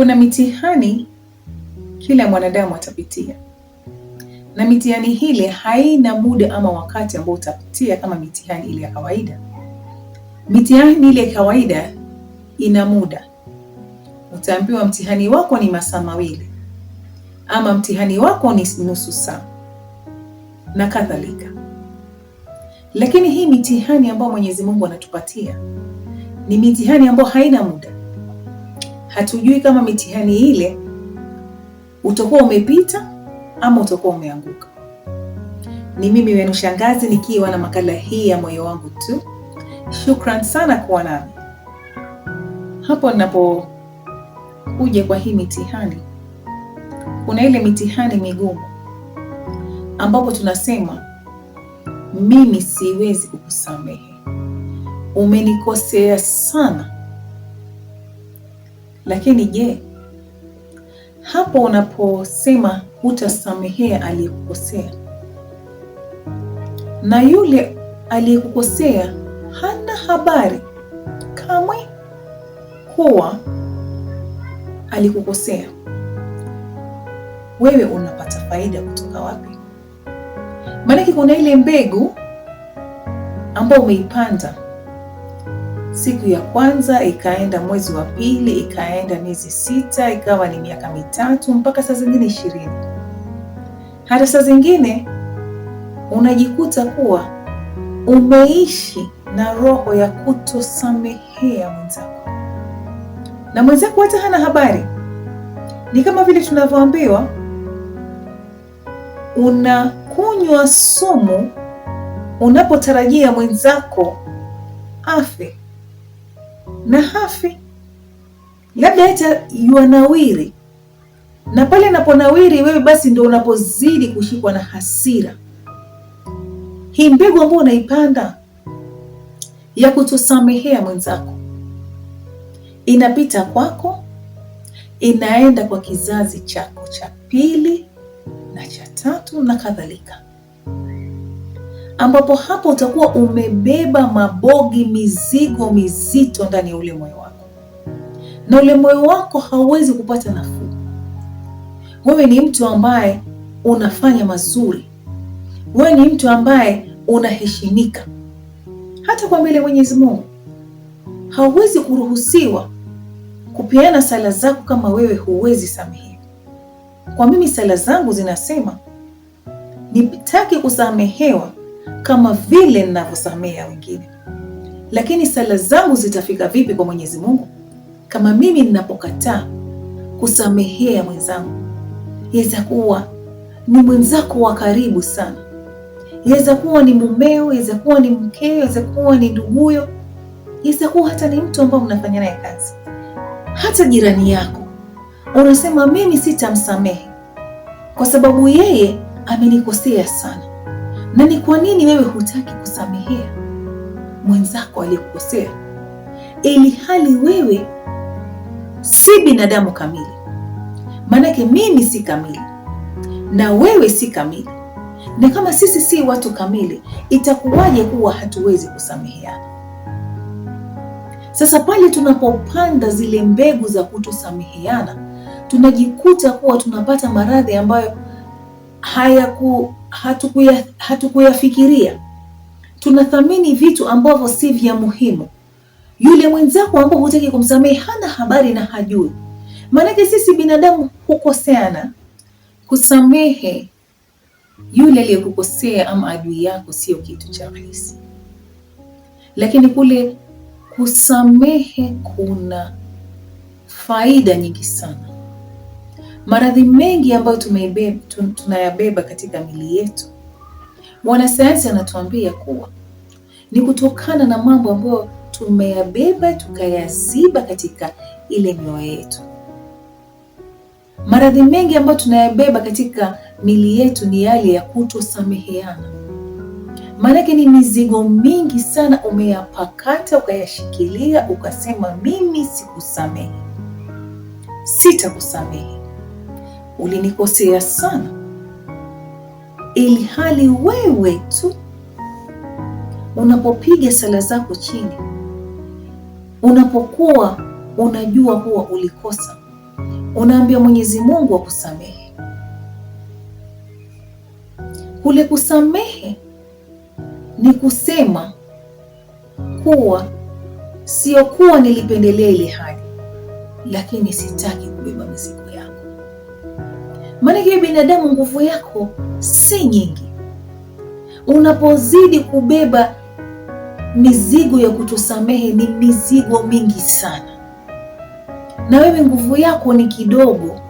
Kuna mitihani kila mwanadamu atapitia, na mitihani hile haina muda ama wakati ambao utapitia kama mitihani ile ya kawaida. Mitihani ile ya kawaida ina muda. Utaambiwa mtihani wako ni masaa mawili ama mtihani wako ni nusu saa na kadhalika. Lakini hii mitihani ambayo Mwenyezi Mungu anatupatia ni mitihani ambayo haina muda. Hatujui kama mitihani ile utakuwa umepita ama utakuwa umeanguka. Ni mimi wenu Shangazi nikiwa na makala hii ya Moyo Wangu Tu. Shukran sana kuwa nami. Hapo ninapokuja kwa hii mitihani, kuna ile mitihani migumu ambapo tunasema mimi siwezi kukusamehe, umenikosea sana. Lakini je, hapo unaposema hutasamehea aliyekukosea, na yule aliyekukosea hana habari kamwe kuwa alikukosea, wewe unapata faida kutoka wapi? Maanake kuna ile mbegu ambayo umeipanda siku ya kwanza, ikaenda mwezi wa pili, ikaenda miezi 6, ikawa ni miaka 3 mpaka saa zingine 20. Hata saa zingine unajikuta kuwa umeishi na roho ya kutosamehea mwenzako, na mwenzako hata hana habari. Ni kama vile tunavyoambiwa unakunywa sumu unapotarajia mwenzako afe na hafi, labda hata yuanawiri, na pale anaponawiri wewe basi ndio unapozidi kushikwa na hasira. Hii mbegu ambayo unaipanda ya kutosamehea mwenzako inapita kwako, inaenda kwa kizazi chako cha pili na cha 3 na kadhalika, ambapo hapo utakuwa umebeba mabogi, mizigo mizito ndani ya ule moyo wako, na ule moyo wako hauwezi kupata nafuu. Wewe ni mtu ambaye unafanya mazuri, wewe ni mtu ambaye unaheshimika hata kwa mbele Mwenyezi Mungu. Hauwezi kuruhusiwa kupeana sala zako kama wewe huwezi samehe. Kwa mimi sala zangu zinasema nitaki kusamehewa kama vile ninavyosamea wengine. Lakini sala zangu zitafika vipi kwa Mwenyezi Mungu kama mimi ninapokataa kusamehea mwenzangu? Yaweza kuwa ni mwenzako wa karibu sana, yaweza kuwa ni mumeo, yaweza kuwa ni mkeo, yaweza kuwa ni nduguyo, yaweza kuwa hata ni mtu ambaye mnafanya naye kazi, hata jirani yako. Unasema mimi sitamsamehe kwa sababu yeye amenikosea sana. Na ni kwa nini wewe hutaki kusamehea mwenzako aliyekukosea, ilhali wewe si binadamu kamili? Maanake mimi si kamili na wewe si kamili, na kama sisi si watu kamili, itakuwaje kuwa hatuwezi kusameheana? Sasa pale tunapopanda zile mbegu za kutosameheana, tunajikuta kuwa tunapata maradhi ambayo hatukuyafikiria. Tunathamini vitu ambavyo si vya muhimu. Yule mwenzako ambao hutaki kumsamehe hana habari na hajui. Maanake sisi binadamu hukoseana. Kusamehe yule aliyekukosea ama adui yako sio kitu cha rahisi, lakini kule kusamehe kuna faida nyingi sana. Maradhi mengi ambayo tunayabeba katika mili yetu, wanasayansi wanatuambia kuwa ni kutokana na mambo ambayo tumeyabeba tukayaziba katika ile mioyo yetu. Maradhi mengi ambayo tunayabeba katika mili yetu ni yale ya kutosameheana. Maanake ni mizigo mingi sana umeyapakata, ukayashikilia, ukasema mimi sikusamehe, sitakusamehe, ulinikosea sana, ilhali wewe tu unapopiga sala zako chini, unapokuwa unajua kuwa ulikosa, unaambia Mwenyezi Mungu akusamehe. Kule kusamehe ni kusema kuwa sio kuwa nilipendelea ile hali, lakini sitaki kubeba mizigo yako. Maana kwa binadamu nguvu yako si nyingi. Unapozidi kubeba mizigo ya kutosamehe, ni mizigo mingi sana, na wewe nguvu yako ni kidogo.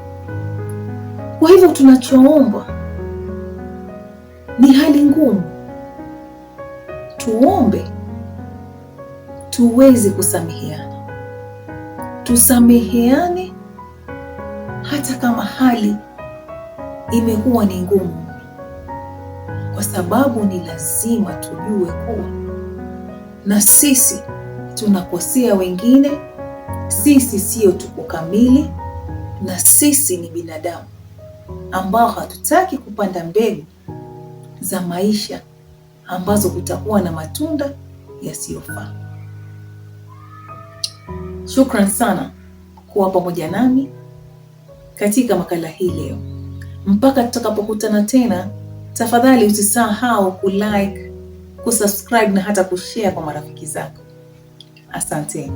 Kwa hivyo tunachoomba ni hali ngumu. Tuombe tuweze kusameheana, tusameheane hata kama hali imekuwa ni ngumu, kwa sababu ni lazima tujue kuwa na sisi tunakosea wengine. Sisi sio tuko kamili, na sisi ni binadamu ambao hatutaki kupanda mbegu za maisha ambazo kutakuwa na matunda yasiyofaa. Shukran sana kuwa pamoja nami katika makala hii leo. Mpaka tutakapokutana tena, tafadhali usisahau kulike, kusubscribe na hata kushare kwa marafiki zako. Asante.